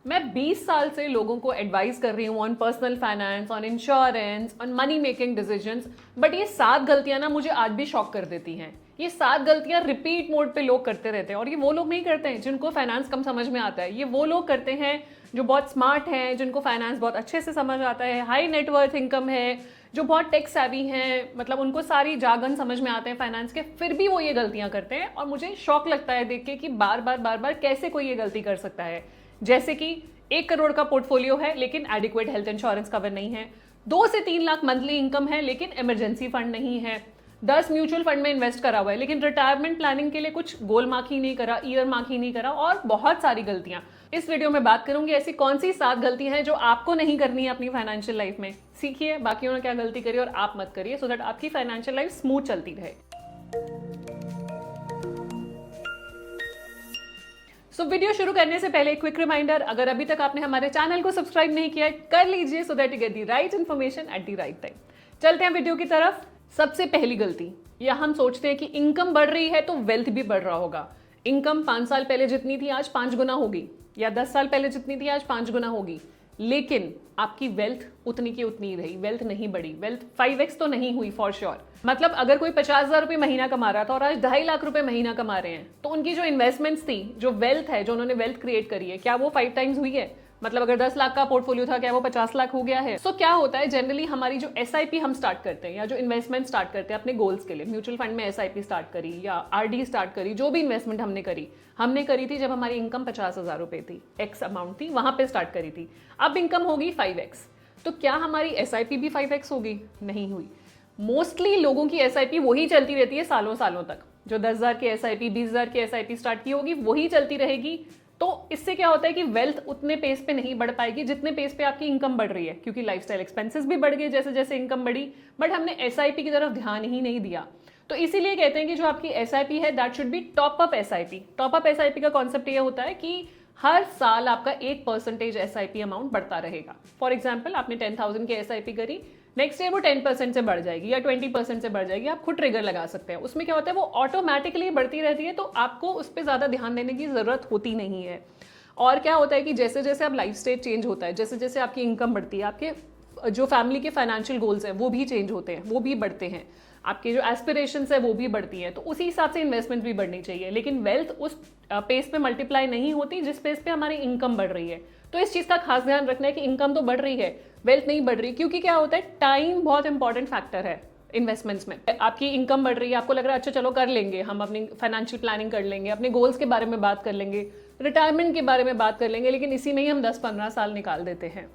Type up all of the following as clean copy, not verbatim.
मैं 20 साल से लोगों को एडवाइस कर रही हूँ on personal finance, on insurance, on money making decisions, but ये 7 गलतियां ना मुझे आज भी शॉक कर देती हैं। ये 7 गलतियां रिपीट मोड पे लोग करते रहते हैं, और ये वो लोग नहीं करते हैं जिनको फाइनेंस कम समझ में आता है। ये वो लोग करते हैं जो बहुत स्मार्ट हैं, जिनको फाइनेंस बहुत अच्छे से समझ आता है, हाई नेटवर्थ इनकम है, जो बहुत टेक savvy हैं, मतलब उनको सारी जागन समझ में आते हैं फाइनेंस के, फिर भी वो ये गलतियां करते हैं। और मुझे शौक लगता है देख के कि बार बार कैसे कोई ये गलती कर सकता है। जैसे कि 1 करोड़ का पोर्टफोलियो है लेकिन एडिक्वेट हेल्थ इंश्योरेंस कवर नहीं है, 2 से 3 लाख मंथली इनकम है लेकिन इमरजेंसी फंड नहीं है, 10 म्यूचुअल फंड में इन्वेस्ट करा हुआ है लेकिन रिटायरमेंट प्लानिंग के लिए कुछ गोल मार्क ही नहीं करा, ईयर मार्क ही नहीं करा, और बहुत सारी गलतियां। इस वीडियो में बात करूंगी ऐसी कौन सी 7 गलतियां हैं जो आपको नहीं करनी है अपनी फाइनेंशियल लाइफ में। सीखिए बाकियों ने क्या गलती करी और आप मत करिए, सो दैट आपकी फाइनेंशियल लाइफ स्मूथ चलती रहे। सो वीडियो शुरू करने से पहले क्विक रिमाइंडर, अगर अभी तक आपने हमारे चैनल को सब्सक्राइब नहीं किया है कर लीजिए, so that you get the right information at the right time. चलते हैं वीडियो की तरफ। सबसे पहली गलती, या हम सोचते हैं कि इनकम बढ़ रही है तो वेल्थ भी बढ़ रहा होगा। इनकम 5 साल पहले जितनी थी आज 5 गुना होगी, या 10 साल पहले जितनी थी आज 5 गुना होगी, लेकिन आपकी वेल्थ उतनी की उतनी ही रही, वेल्थ नहीं बढ़ी। वेल्थ 5x तो नहीं हुई फॉर श्योर। मतलब अगर कोई 50,000 रुपये महीना कमा रहा था और आज 2.5 लाख रुपए महीना कमा रहे हैं, तो उनकी जो इन्वेस्टमेंट्स थी, जो वेल्थ है, जो उन्होंने वेल्थ क्रिएट करी है, क्या वो 5 टाइम्स हुई है? मतलब अगर 10 लाख का पोर्टफोलियो था, क्या वो 50 लाख हो गया है? सो क्या होता है जनरली, हमारी जो SIP हम स्टार्ट करते हैं या जो इन्वेस्टमेंट स्टार्ट करते हैं अपने गोल्स के लिए, म्यूचुअल फंड में SIP स्टार्ट करी या RD स्टार्ट करी, जो भी इन्वेस्टमेंट हमने करी थी जब हमारी इनकम 50,000 रुपए थी, एक्स अमाउंट थी, वहां पे स्टार्ट करी थी। अब इनकम होगी 5x, तो क्या हमारी SIP भी 5x होगी? नहीं हुई। मोस्टली लोगों की SIP वही चलती रहती है सालों सालों तक। जो 10,000 की SIP, 20,000 की SIP स्टार्ट की होगी वही चलती रहेगी। तो इससे क्या होता है कि वेल्थ उतने पेस पे नहीं बढ़ पाएगी जितने पेस पे आपकी इनकम बढ़ रही है, क्योंकि लाइफस्टाइल एक्सपेंसेस भी बढ़ गए जैसे जैसे इनकम बढ़ी, बट हमने SIP की तरफ ध्यान ही नहीं दिया। तो इसीलिए कहते हैं कि जो आपकी SIP है that should be top up SIP। Top up SIP का कॉन्सेप्ट ये होता है कि हर साल आपका 1% SIP अमाउंट बढ़ता रहेगा। फॉर एग्जाम्पल आपने 10,000 की SIP करी, नेक्स्ट ईयर वो 10% से बढ़ जाएगी या 20% से बढ़ जाएगी, आप खुद ट्रिगर लगा सकते हैं। उसमें क्या होता है वो ऑटोमेटिकली बढ़ती रहती है, तो आपको उस पर ज़्यादा ध्यान देने की ज़रूरत होती नहीं है। और क्या होता है कि जैसे जैसे आप लाइफ स्टेज चेंज होता है, जैसे जैसे आपकी इनकम बढ़ती है, आपके जो फैमिली के फाइनेंशियल गोल्स हैं वो भी चेंज होते हैं, वो भी बढ़ते हैं, आपके जो एस्पिरेशंस है वो भी बढ़ती हैं, तो उसी हिसाब से इन्वेस्टमेंट भी बढ़नी चाहिए। लेकिन वेल्थ उस पेस पे मल्टीप्लाई नहीं होती जिस पेस पे हमारी इनकम बढ़ रही है। तो इस चीज़ का खास ध्यान रखना है कि इनकम तो बढ़ रही है, वेल्थ नहीं बढ़ रही, क्योंकि क्या होता है टाइम बहुत इंपॉर्टेंट फैक्टर है इन्वेस्टमेंट्स में। आपकी इनकम बढ़ रही है, आपको लग रहा है अच्छा चलो कर लेंगे, हम अपनी फाइनेंशियल प्लानिंग कर लेंगे, अपने गोल्स के बारे में बात कर लेंगे, रिटायरमेंट के बारे में बात कर लेंगे, लेकिन इसी में ही हम 10-15 साल निकाल देते हैं।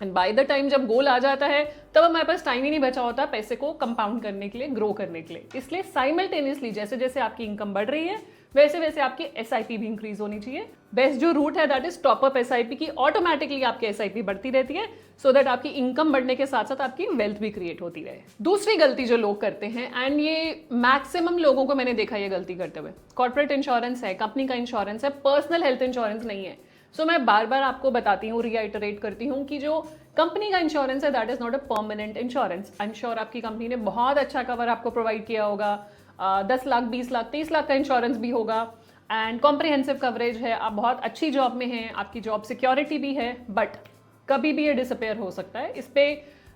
एंड बाय द टाइम जब गोल आ जाता है तब हमारे पास टाइम ही नहीं बचा होता पैसे को कंपाउंड करने के लिए, ग्रो करने के लिए। इसलिए साइमल्टेनियसली जैसे जैसे आपकी इनकम बढ़ रही है वैसे वैसे आपकी SIP भी इंक्रीज होनी चाहिए। बेस्ट जो रूट है that is top up SIP की, ऑटोमेटिकली आपकी SIP बढ़ती रहती है, सो दैट आपकी इनकम बढ़ने के साथ साथ आपकी वेल्थ भी क्रिएट होती रहे। दूसरी गलती जो लोग करते हैं, एंड ये मैक्सिमम लोगों को मैंने देखा ये गलती करते हुए, कॉर्पोरेट इंश्योरेंस है, कंपनी का इंश्योरेंस है, पर्सनल हेल्थ इंश्योरेंस नहीं है। सो मैं बार बार आपको बताती हूँ, रीआइटरेट करती हूँ कि जो कंपनी का इंश्योरेंस है that is not a permanent insurance. I am sure आपकी कंपनी ने बहुत अच्छा कवर आपको प्रोवाइड किया होगा, 10 लाख, 20 लाख, 30 लाख का इंश्योरेंस भी होगा, एंड कॉम्प्रिहेंसिव कवरेज है, आप बहुत अच्छी जॉब में हैं, आपकी जॉब सिक्योरिटी भी है, बट कभी भी ये डिसअपेयर हो सकता है। इस पे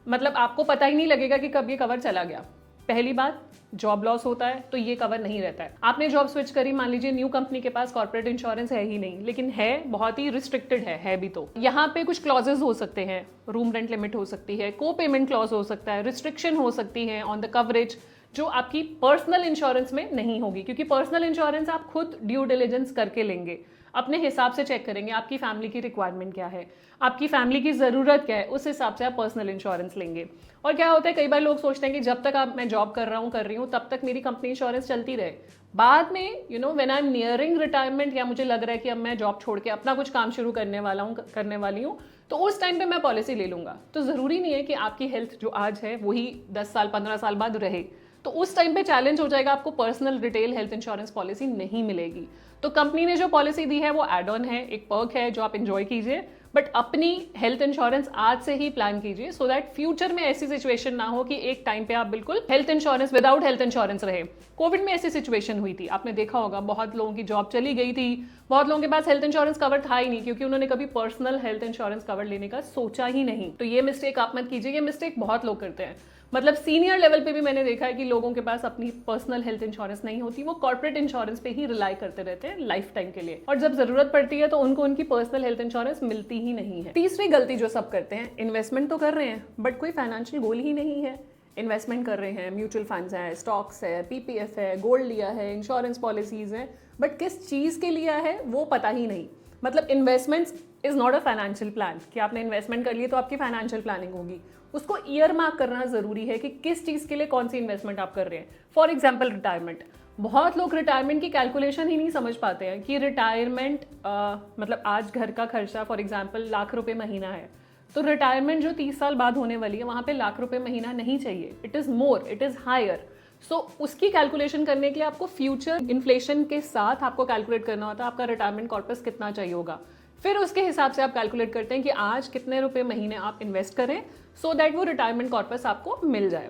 मतलब आपको पता ही नहीं लगेगा कि कब ये कवर चला गया। पहली बात, जॉब लॉस होता है तो ये कवर नहीं रहता है। आपने जॉब स्विच करी, मान लीजिए न्यू कंपनी के पास कॉर्पोरेट इंश्योरेंस है ही नहीं, लेकिन है बहुत ही रिस्ट्रिक्टेड है भी। तो यहाँ पे कुछ क्लॉजेस हो सकते हैं, रूम रेंट लिमिट हो सकती है, को पेमेंट क्लॉज हो सकता है, रिस्ट्रिक्शन हो सकती है ऑन द कवरेज, जो आपकी पर्सनल इंश्योरेंस में नहीं होगी, क्योंकि पर्सनल इंश्योरेंस आप खुद ड्यू डिलिजेंस करके लेंगे, अपने हिसाब से चेक करेंगे आपकी फैमिली की रिक्वायरमेंट क्या है, आपकी फैमिली की ज़रूरत क्या है, उस हिसाब से आप पर्सनल इंश्योरेंस लेंगे। और क्या होता है कई बार लोग सोचते हैं कि जब तक मैं जॉब कर रही हूँ तब तक मेरी कंपनी इंश्योरेंस चलती रहे। बाद में when I am nearing retirement, या मुझे लग रहा है कि अब मैं जॉब छोड़ के अपना कुछ काम शुरू करने वाली हूँ, तो उस टाइम पे मैं पॉलिसी ले लूँगा। तो ज़रूरी नहीं है कि आपकी हेल्थ जो आज है वही 10 साल 15 साल बाद रहे, तो उस टाइम पे चैलेंज हो जाएगा, आपको personal retail health insurance policy नहीं मिलेगी। तो कंपनी ने जो पॉलिसी दी है वो एड ऑन है, एक पर्क है जो आप इंजॉय कीजिए, बट अपनी हेल्थ इंश्योरेंस आज से ही प्लान कीजिए सो दैट फ्यूचर में ऐसी सिचुएशन ना हो कि एक टाइम पे आप बिल्कुल health insurance without health insurance रहे। कोविड में ऐसी सिचुएशन हुई थी, आपने देखा होगा, बहुत लोगों की जॉब चली गई थी, बहुत लोगों के पास हेल्थ इंश्योरेंस कवर था ही नहीं क्योंकि उन्होंने कभी पर्सनल हेल्थ इंश्योरेंस कवर लेने का सोचा ही नहीं। तो ये मिस्टेक आप मत कीजिए, ये मिस्टेक बहुत लोग करते हैं। मतलब सीनियर लेवल पे भी मैंने देखा है कि लोगों के पास अपनी पर्सनल हेल्थ इंश्योरेंस नहीं होती, वो कॉर्पोरेट इंश्योरेंस पे ही रिलाई करते रहते हैं लाइफ टाइम के लिए, और जब जरूरत पड़ती है तो उनको उनकी पर्सनल हेल्थ इंश्योरेंस मिलती ही नहीं है। तीसरी गलती जो सब करते हैं, इन्वेस्टमेंट तो कर रहे हैं बट कोई फाइनेंशियल गोल ही नहीं है। इन्वेस्टमेंट कर रहे हैं, म्यूचुअल फंड्स है, स्टॉक्स है, पीपीएफ है, गोल्ड लिया है, इंश्योरेंस पॉलिसीज है, बट किस चीज़ के लिया है वो पता ही नहीं। मतलब investments is not a financial plan कि आपने इन्वेस्टमेंट कर लिए तो आपकी फाइनेंशियल प्लानिंग होगी। उसको ईयर मार्क करना जरूरी है कि किस चीज़ के लिए कौन सी इन्वेस्टमेंट आप कर रहे हैं। फॉर एग्जाम्पल रिटायरमेंट, बहुत लोग रिटायरमेंट की कैलकुलेशन ही नहीं समझ पाते हैं कि रिटायरमेंट मतलब आज घर का खर्चा फॉर एग्जाम्पल ₹1,00,000 महीना है, तो रिटायरमेंट जो 30 साल बाद होने वाली है वहाँ पे ₹1,00,000 महीना नहीं चाहिए, it is more, it is higher. So उसकी कैलकुलेशन करने के लिए आपको फ्यूचर इन्फ्लेशन के साथ आपको कैलकुलेट करना होता है आपका रिटायरमेंट कॉर्पस कितना चाहिए होगा। फिर उसके हिसाब से आप कैलकुलेट करते हैं कि आज कितने रुपए महीने आप इन्वेस्ट करें सो दैट वो रिटायरमेंट कॉर्पस आपको मिल जाए।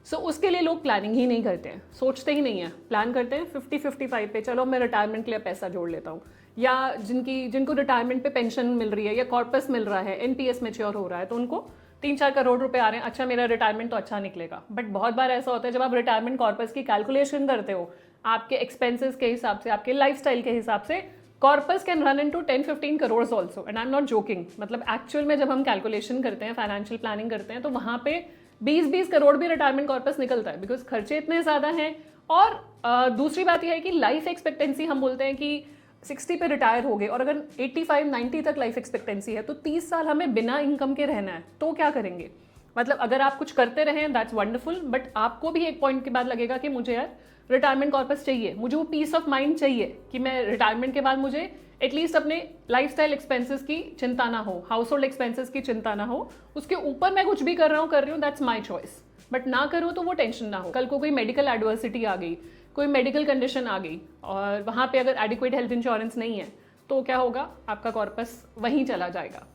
सो उसके लिए लोग प्लानिंग ही नहीं करते हैं, सोचते ही नहीं है, प्लान करते हैं 50-55 पे, चलो मैं रिटायरमेंट के लिए पैसा जोड़ लेता हूँ, या जिनको रिटायरमेंट पे पेंशन मिल रही है या कॉर्पस मिल रहा है, एनपीएस मैच्योर हो रहा है तो उनको 3-4 करोड़ रुपए आ रहे हैं, अच्छा मेरा रिटायरमेंट तो अच्छा निकलेगा। बट बहुत बार ऐसा होता है जब आप रिटायरमेंट कॉर्पस की कैलकुलेशन करते हो आपके एक्सपेंसेस के हिसाब से, आपके लाइफस्टाइल के हिसाब से, corpus can run into 10-15 crore also, and I am not joking. मतलब एक्चुअल में जब हम कैलकुलेशन करते हैं, फाइनेंशियल प्लानिंग करते हैं, तो वहाँ पे 20-20 करोड़ भी रिटायरमेंट कॉर्पस निकलता है, बिकॉज खर्चे इतने ज़्यादा हैं। और दूसरी बात यह है कि लाइफ एक्सपेक्टेंसी, हम बोलते हैं कि 60 पे रिटायर हो गए और अगर 85-90 तक लाइफ एक्सपेक्टेंसी है तो 30 साल हमें बिना इनकम के रहना है, तो क्या करेंगे? मतलब अगर आप कुछ करते रहें दैट्स वंडरफुल, बट आपको भी एक पॉइंट के बाद लगेगा कि मुझे यार रिटायरमेंट कॉर्पस चाहिए, मुझे वो पीस ऑफ माइंड चाहिए कि मैं रिटायरमेंट के बाद मुझे एटलीस्ट अपने लाइफस्टाइल एक्सपेंसेस की चिंता ना हो, हाउस होल्ड एक्सपेंसेस की चिंता ना हो, उसके ऊपर मैं कुछ भी कर रहा हूँ दैट्स माई चॉइस, बट ना करूँ तो वो टेंशन ना हो। कल को कोई मेडिकल एडवर्सिटी आ गई, कोई मेडिकल कंडीशन आ गई और वहाँ पे अगर एडिक्वेट हेल्थ इंश्योरेंस नहीं है तो क्या होगा, आपका कॉर्पस वहीं चला जाएगा।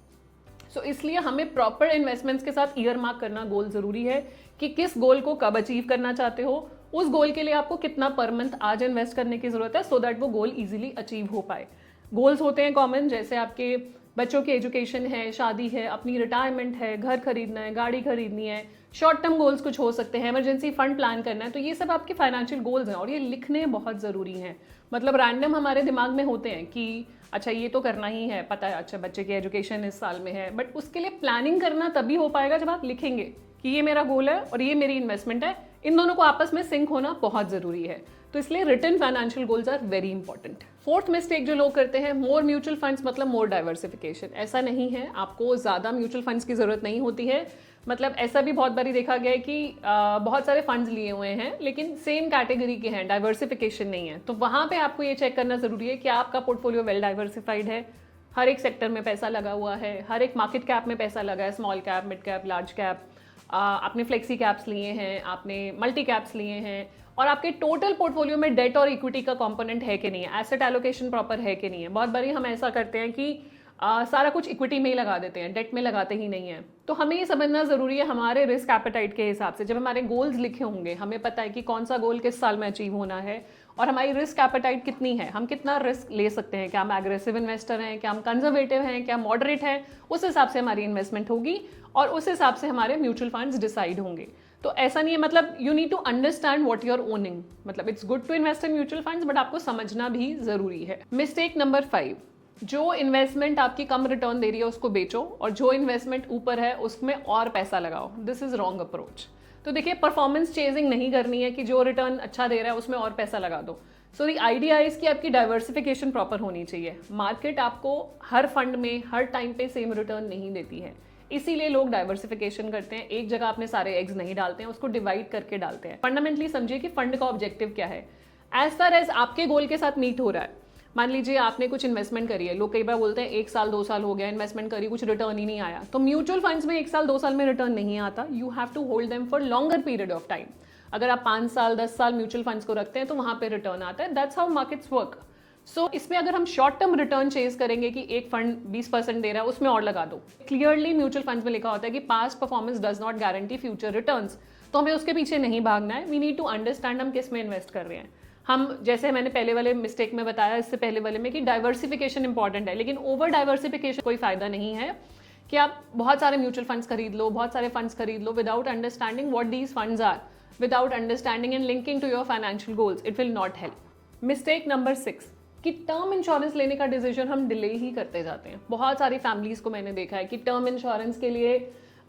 सो इसलिए हमें प्रॉपर इन्वेस्टमेंट्स के साथ ईयर मार्क करना गोल जरूरी है कि किस गोल को कब अचीव करना चाहते हो, उस गोल के लिए आपको कितना पर मंथ आज इन्वेस्ट करने की जरूरत है सो दैट वो गोल इजीली अचीव हो पाए। गोल्स होते हैं कॉमन, जैसे आपके बच्चों की एजुकेशन है, शादी है, अपनी रिटायरमेंट है, घर खरीदना है, गाड़ी खरीदनी है, शॉर्ट टर्म गोल्स कुछ हो सकते हैं, इमरजेंसी फंड प्लान करना है, तो ये सब आपके फाइनेंशियल गोल्स हैं और ये लिखने बहुत ज़रूरी हैं। मतलब रैंडम हमारे दिमाग में होते हैं कि अच्छा ये तो करना ही है, पता है अच्छा बच्चे की एजुकेशन इस साल में है, बट उसके लिए प्लानिंग करना तभी हो पाएगा जब आप लिखेंगे कि ये मेरा गोल है और ये मेरी इन्वेस्टमेंट है, इन दोनों को आपस में सिंक होना बहुत ज़रूरी है। तो इसलिए written financial goals are very important. Fourth mistake जो लोग करते हैं, मोर म्यूचुअल फंड्स मतलब मोर डाइवर्सिफिकेशन। ऐसा नहीं है, आपको ज़्यादा म्यूचुअल फंड्स की ज़रूरत नहीं होती है। मतलब ऐसा भी बहुत बारी देखा गया है कि बहुत सारे फंड्स लिए हुए हैं लेकिन सेम कैटेगरी के हैं, डाइवर्सिफिकेशन नहीं है, तो वहाँ पे आपको ये चेक करना ज़रूरी है कि आपका पोर्टफोलियो वेल डाइवर्सिफाइड है, हर एक सेक्टर में पैसा लगा हुआ है, हर एक मार्केट कैप में पैसा लगा है, small cap, mid cap, large cap, आपने फ्लेक्सी कैप्स लिए हैं, आपने मल्टी कैप्स लिए हैं, और आपके टोटल पोर्टफोलियो में डेट और इक्विटी का कंपोनेंट है कि नहीं है, एसेट एलोकेशन प्रॉपर है कि नहीं है। बहुत बारी हम ऐसा करते हैं कि सारा कुछ इक्विटी में ही लगा देते हैं, डेट में लगाते ही नहीं है। तो हमें ये समझना ज़रूरी है हमारे रिस्क एपेटाइट के हिसाब से, जब हमारे गोल्स लिखे होंगे हमें पता है कि कौन सा गोल किस साल में अचीव होना है और हमारी रिस्क एपेटाइट कितनी है, हम कितना रिस्क ले सकते हैं, क्या हम एग्रेसिव इन्वेस्टर हैं, क्या हम कंजर्वेटिव हैं, क्या मॉडरेट हैं, उस हिसाब से हमारी इन्वेस्टमेंट होगी और उस हिसाब से हमारे म्यूचुअल फंड्स डिसाइड होंगे। तो ऐसा नहीं है, मतलब you need to understand what you are owning. मतलब it's good to invest in mutual funds but आपको समझना भी ज़रूरी है। मिस्टेक नंबर 5, जो इन्वेस्टमेंट आपकी कम रिटर्न दे रही है उसको बेचो और जो इन्वेस्टमेंट ऊपर है उसमें और पैसा लगाओ। This is wrong approach. तो देखिए, परफॉर्मेंस चेजिंग नहीं करनी है कि जो रिटर्न अच्छा दे रहा है उसमें और पैसा लगा दो। सो द आइडिया इज कि आपकी डाइवर्सिफिकेशन प्रॉपर होनी चाहिए। मार्केट आपको हर फंड में हर टाइम पे सेम रिटर्न नहीं देती है, इसीलिए लोग डाइवर्सिफिकेशन करते हैं। एक जगह अपने सारे एग्स नहीं डालते हैं, उसको डिवाइड करके डालते हैं। फंडामेंटली समझिए कि फंड का ऑब्जेक्टिव क्या है, एज फार एज आपके गोल के साथ मीट हो रहा है। मान लीजिए आपने कुछ इन्वेस्टमेंट करी है, लोग कई बार बोलते हैं 1 साल 2 साल हो गया इन्वेस्टमेंट करी, कुछ रिटर्न ही नहीं आया। तो म्यूचुअल फंड्स में 1 साल 2 साल में रिटर्न नहीं आता, you have to hold them for longer period of time. अगर आप 5 साल 10 साल म्यूचुअल फंड्स को रखते हैं तो वहाँ पे रिटर्न आता है। That's how markets work. So इसमें अगर हम शॉर्ट टर्म रिटर्न चेज करेंगे कि एक फंड 20% दे रहा है, उसमें और लगा दो, क्लियरली म्यूचुअल फंड्स में लिखा होता है कि past performance does not guarantee future returns. तो हमें उसके पीछे नहीं भागना है, वी नीड टू अंडरस्टैंड हम किस में इन्वेस्ट कर रहे हैं। हम जैसे मैंने पहले वाले मिस्टेक में बताया, इससे पहले वाले में, कि डाइवर्सिफिकेशन इंपॉर्टेंट है, लेकिन ओवर डाइवर्सिफिकेशन कोई फायदा नहीं है कि आप बहुत सारे म्यूचुअल फंड्स खरीद लो, बहुत सारे फंड्स खरीद लो without understanding what these funds are, without understanding and linking to your financial goals, it will not help. Mistake number 6 कि टर्म इंश्योरेंस लेने का डिसीजन हम डिले ही करते जाते हैं। बहुत सारी फैमिलीज को मैंने देखा है कि टर्म इंश्योरेंस के लिए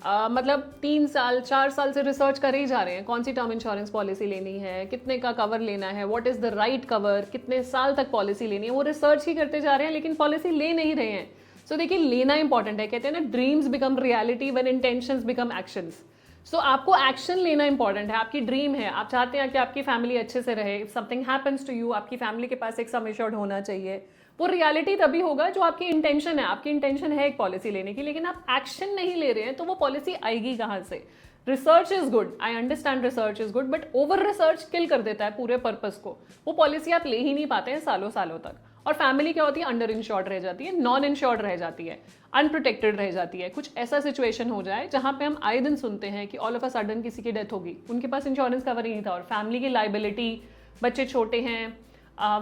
मतलब 3 साल 4 साल से रिसर्च कर ही जा रहे हैं, कौन सी टर्म इंश्योरेंस पॉलिसी लेनी है, कितने का कवर लेना है, what is the right cover, कितने साल तक पॉलिसी लेनी है, वो रिसर्च ही करते जा रहे हैं लेकिन पॉलिसी ले नहीं रहे हैं। सो देखिए, लेना इंपॉर्टेंट है। कहते हैं ना, dreams become reality when intentions become actions. So आपको एक्शन लेना इंपॉर्टेंट है। आपकी ड्रीम है, आप चाहते हैं कि आपकी फैमिली अच्छे से रहे, if something happens to you, आपकी फैमिली के पास एक सम एश्योर्ड होना चाहिए। वो रियलिटी तभी होगा जो आपकी इंटेंशन है। आपकी इंटेंशन है एक पॉलिसी लेने की, लेकिन आप एक्शन नहीं ले रहे हैं, तो वो पॉलिसी आएगी कहाँ से? Research is good, I understand research is good, but over research kill कर देता है पूरे पर्पस को। वो पॉलिसी आप ले ही नहीं पाते हैं सालों सालों तक। और फैमिली क्या होती है? अंडर इंश्योर्ड रह जाती है, नॉन इंश्योर्ड रह जाती है, अनप्रोटेक्टेड रह जाती है। कुछ ऐसा सिचुएशन हो जाए जहां पे हम आए दिन सुनते हैं कि ऑल ऑफ अ सडन किसी की डेथ होगी, उनके पास इंश्योरेंस कवर ही नहीं था, और फैमिली की लाइबिलिटी, बच्चे छोटे हैं,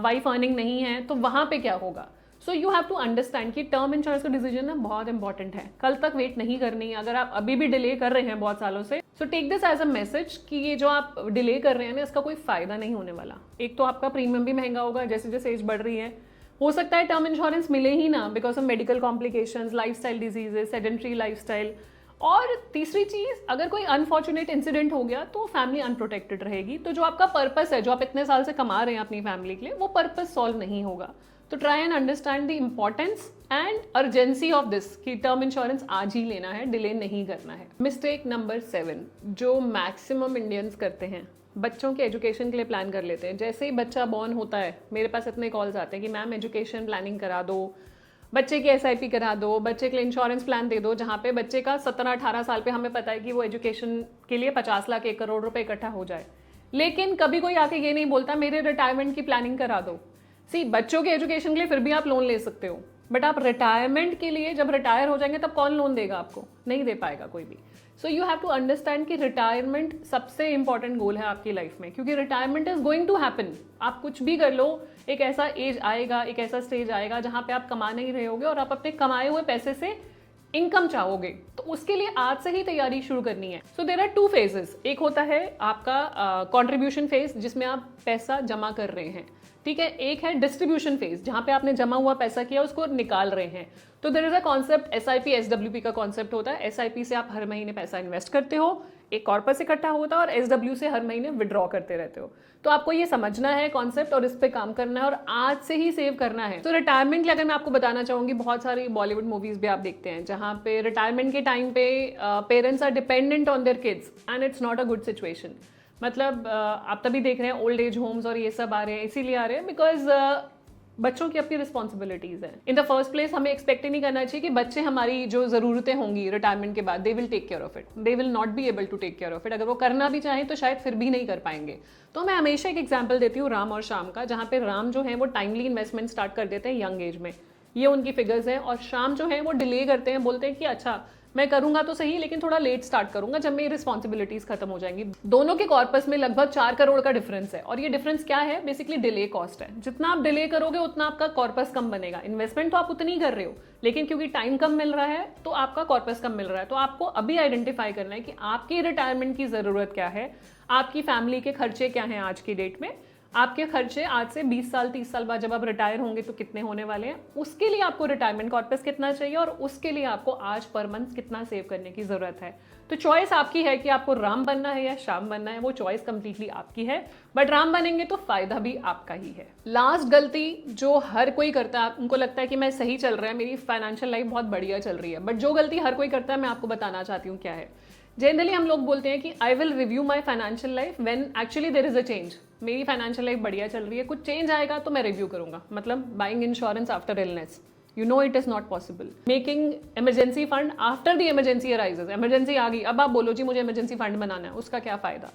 वाइफ अर्निंग नहीं है, तो वहां पे क्या होगा? So you have to understand कि टर्म इंश्योरेंस का डिसीजन ना बहुत इंपॉर्टेंट है। कल तक वेट नहीं करनी है। अगर आप अभी भी डिले कर रहे हैं बहुत सालों से, so take this as a message कि ये जो आप डिले कर रहे हैं ना, इसका कोई फायदा नहीं होने वाला। एक तो आपका प्रीमियम भी महंगा होगा जैसे जैसे एज बढ़ रही है। हो सकता है टर्म इंश्योरेंस मिले ही ना, because of medical complications, lifestyle diseases, sedentary lifestyle. और तीसरी चीज, अगर कोई अनफॉर्चुनेट इंसिडेंट हो गया तो फैमिली अनप्रोटेक्टेड रहेगी। तो जो आपका पर्पस है, जो आप इतने साल से कमा रहे हैं अपनी फैमिली के लिए, वो पर्पस सॉल्व नहीं होगा। तो try and understand the importance and urgency of this कि टर्म इंश्योरेंस आज ही लेना है, डिले नहीं करना है। मिस्टेक नंबर 7 जो मैक्सिमम इंडियंस करते हैं, बच्चों के एजुकेशन के लिए प्लान कर लेते हैं। जैसे ही बच्चा बॉर्न होता है, मेरे पास इतने कॉल्स आते हैं कि मैम एजुकेशन प्लानिंग करा दो, बच्चे की SIP करा दो, बच्चे के लिए इंश्योरेंस प्लान दे दो, जहाँ पे बच्चे का 17-18 साल पे हमें पता है कि वो एजुकेशन के लिए 50 लाख 1 करोड़ रुपए इकट्ठा हो जाए। लेकिन कभी कोई आके ये नहीं बोलता मेरे रिटायरमेंट की प्लानिंग करा दो। सी, बच्चों के एजुकेशन के लिए फिर भी आप लोन ले सकते हो, बट आप रिटायरमेंट के लिए जब रिटायर हो जाएंगे तब कौन लोन देगा आपको? नहीं दे पाएगा कोई भी। So you have to understand कि रिटायरमेंट सबसे इंपॉर्टेंट गोल है आपकी लाइफ में, क्योंकि retirement is going to happen. आप कुछ भी कर लो, एक ऐसा एज आएगा, एक ऐसा स्टेज आएगा जहां पे आप कमा नहीं रहे होगे और आप अपने कमाए हुए पैसे से इनकम चाहोगे। तो उसके लिए आज से ही तैयारी शुरू करनी है। So there are 2 phases. एक होता है आपका कॉन्ट्रीब्यूशन फेज, जिसमें आप पैसा जमा कर रहे हैं, ठीक है। एक है डिस्ट्रीब्यूशन फेज, जहां पे आपने जमा हुआ पैसा किया उसको निकाल रहे हैं। तो there is a concept SIP SWP का कॉन्सेप्ट होता है। SIP से आप हर महीने पैसा इन्वेस्ट करते हो, एक कॉर्पस इकट्ठा होता है, और SW से हर महीने विड्रॉ करते रहते हो। तो आपको ये समझना है कॉन्सेप्ट और इस पे काम करना है और आज से ही सेव करना है। तो रिटायरमेंट के अगर मैं आपको बताना चाहूंगी, बहुत सारी बॉलीवुड मूवीज भी आप देखते हैं जहां पे रिटायरमेंट के टाइम पे parents are dependent on their kids and it's not a good situation. मतलब आप तभी देख रहे हैं ओल्ड एज होम्स और ये सब आ रहे हैं, इसीलिए आ रहे हैं बिकॉज बच्चों की अपनी रिस्पॉन्सिबिलिटीज हैं। इन द फर्स्ट प्लेस हमें एक्सपेक्ट ही नहीं करना चाहिए कि बच्चे हमारी जो ज़रूरतें होंगी रिटायरमेंट के बाद, they will take care of it, they will not be able to take care of it. अगर वो करना भी चाहें तो शायद फिर भी नहीं कर पाएंगे। तो मैं हमेशा एक एग्जाम्पल देती हूँ राम और श्याम का, जहाँ पे राम जो है वो टाइमली इन्वेस्टमेंट स्टार्ट कर देते हैं यंग एज में, ये उनकी फिगर्स हैं, और श्याम जो है वो डिले करते हैं, बोलते हैं कि अच्छा मैं करूंगा तो सही लेकिन थोड़ा लेट स्टार्ट करूंगा जब मेरी रिस्पॉन्सिबिलिटीज खत्म हो जाएंगी। दोनों के कॉर्पस में लगभग 4 करोड़ का डिफरेंस है, और ये डिफरेंस क्या है? बेसिकली डिले कॉस्ट है। जितना आप डिले करोगे उतना आपका कॉर्पस कम बनेगा। इन्वेस्टमेंट तो आप उतनी ही कर रहे हो, लेकिन क्योंकि टाइम कम मिल रहा है तो आपका कॉर्पस कम मिल रहा है। तो आपको अभी आइडेंटिफाई करना है कि आपकी रिटायरमेंट की जरूरत क्या है, आपकी फैमिली के खर्चे क्या हैं आज की डेट में, आपके खर्चे आज से 20 साल 30 साल बाद जब आप रिटायर होंगे तो कितने होने वाले हैं, उसके लिए आपको रिटायरमेंट कॉर्पस कितना चाहिए, और उसके लिए आपको आज पर मंथ कितना सेव करने की जरूरत है। तो चॉइस आपकी है कि आपको राम बनना है या श्याम बनना है, वो चॉइस कंप्लीटली आपकी है। बट राम बनेंगे तो फायदा भी आपका ही है। लास्ट गलती जो हर कोई करता है, उनको लगता है कि मैं सही चल रहा है, मेरी फाइनेंशियल लाइफ बहुत बढ़िया चल रही है, बट जो गलती हर कोई करता है मैं आपको बताना चाहती हूँ क्या है। जनरली हम लोग बोलते हैं कि I will review my financial life when actually there is a change. मेरी फाइनेंशियल लाइफ बढ़िया चल रही है, कुछ चेंज आएगा तो मैं रिव्यू करूंगा। मतलब buying insurance after illness, you know it is not possible. Making emergency fund after the emergency arises, emergency आ गई, अब आप बोलो जी मुझे इमरजेंसी फंड बनाना है, उसका क्या फायदा?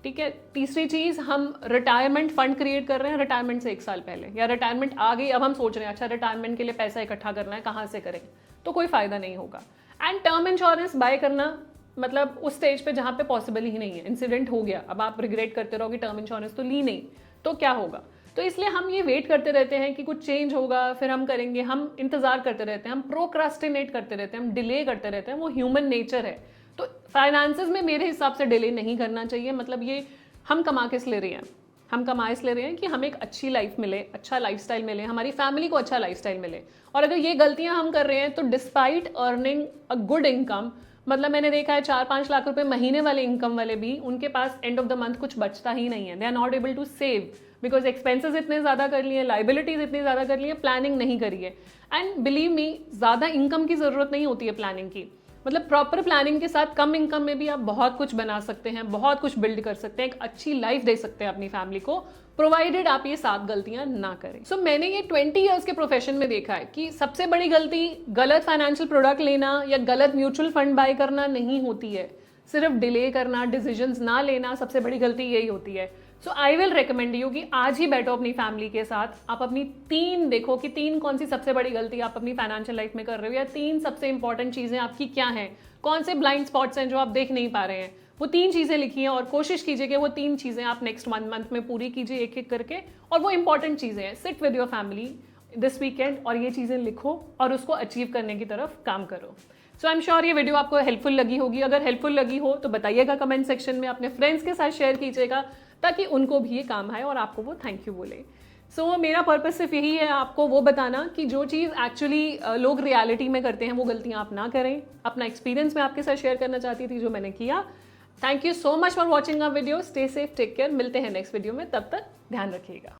ठीक है। तीसरी चीज़, हम रिटायरमेंट फंड क्रिएट कर रहे हैं रिटायरमेंट से 1 साल पहले, या रिटायरमेंट आ गई अब हम सोच रहे हैं अच्छा रिटायरमेंट के लिए पैसा इकट्ठा करना है, कहाँ से करें, तो कोई फ़ायदा नहीं होगा। एंड टर्म इंश्योरेंस बाय करना मतलब उस स्टेज पे जहाँ पे पॉसिबल ही नहीं है, इंसिडेंट हो गया, अब आप रिग्रेट करते रहोगे टर्म इंश्योरेंस तो ली नहीं, तो क्या होगा। तो इसलिए हम ये वेट करते रहते हैं कि कुछ चेंज होगा फिर हम करेंगे, हम इंतजार करते रहते हैं, हम प्रोक्रास्टिनेट करते रहते हैं, हम डिले करते रहते हैं, वो ह्यूमन नेचर है। तो फाइनेंसेस में मेरे हिसाब से डिले नहीं करना चाहिए। मतलब ये हम कमा के इसलिए रहे हैं, हम कमा इसलिए रहे हैं कि हमें एक अच्छी लाइफ मिले, अच्छा लाइफस्टाइल मिले, हमारी फैमिली को अच्छा लाइफस्टाइल मिले। और अगर ये गलतियां हम कर रहे हैं तो despite earning a good income, मतलब मैंने देखा है 4-5 लाख रुपए महीने वाले इनकम वाले भी, उनके पास एंड ऑफ द मंथ कुछ बचता ही नहीं है। They are not able to save because expenses इतने ज़्यादा कर लिए, लाइबिलिटीज इतनी ज़्यादा कर लिए, प्लानिंग नहीं करी है। एंड बिलीव मी, ज़्यादा इनकम की ज़रूरत नहीं होती है प्लानिंग की। मतलब प्रॉपर प्लानिंग के साथ कम इनकम में भी आप बहुत कुछ बना सकते हैं, बहुत कुछ बिल्ड कर सकते हैं, एक अच्छी लाइफ दे सकते हैं अपनी फैमिली को, प्रोवाइडेड आप ये 7 गलतियां ना करें। सो मैंने ये 20 ईयर्स के प्रोफेशन में देखा है कि सबसे बड़ी गलती गलत फाइनेंशियल प्रोडक्ट लेना या गलत म्यूचुअल फंड बाय करना नहीं होती है, सिर्फ डिले करना, डिसीजंस ना लेना, सबसे बड़ी गलती यही होती है। सो आई विल रिकमेंड यू कि आज ही बैठो अपनी फैमिली के साथ, आप अपनी 3 देखो कि 3 कौन सी सबसे बड़ी गलती आप अपनी फाइनेंशियल लाइफ में कर रहे हो, या 3 सबसे इंपॉर्टेंट चीज़ें आपकी क्या हैं, कौन से ब्लाइंड स्पॉट्स हैं जो आप देख नहीं पा रहे हैं, वो 3 चीज़ें लिखिए और कोशिश कीजिए कि वो 3 चीज़ें आप नेक्स्ट मंथ में पूरी कीजिए एक एक करके। और वो इंपॉर्टेंट चीज़ें हैं, sit with your family this weekend और ये चीज़ें लिखो और उसको अचीव करने की तरफ काम करो। सो आई एम श्योर ये वीडियो आपको हेल्पफुल लगी होगी। अगर हेल्पफुल लगी हो तो बताइएगा कमेंट सेक्शन में, अपने फ्रेंड्स के साथ शेयर कीजिएगा ताकि उनको भी ये काम आए और आपको वो थैंक यू बोले। सो मेरा पर्पस सिर्फ यही है आपको वो बताना कि जो चीज़ एक्चुअली लोग रियलिटी में करते हैं वो गलतियां आप ना करें। अपना एक्सपीरियंस मैं आपके साथ शेयर करना चाहती थी जो मैंने किया। Thank you so much for watching our video. Stay safe, take care. मिलते हैं नेक्स्ट वीडियो में, तब तक ध्यान रखिएगा।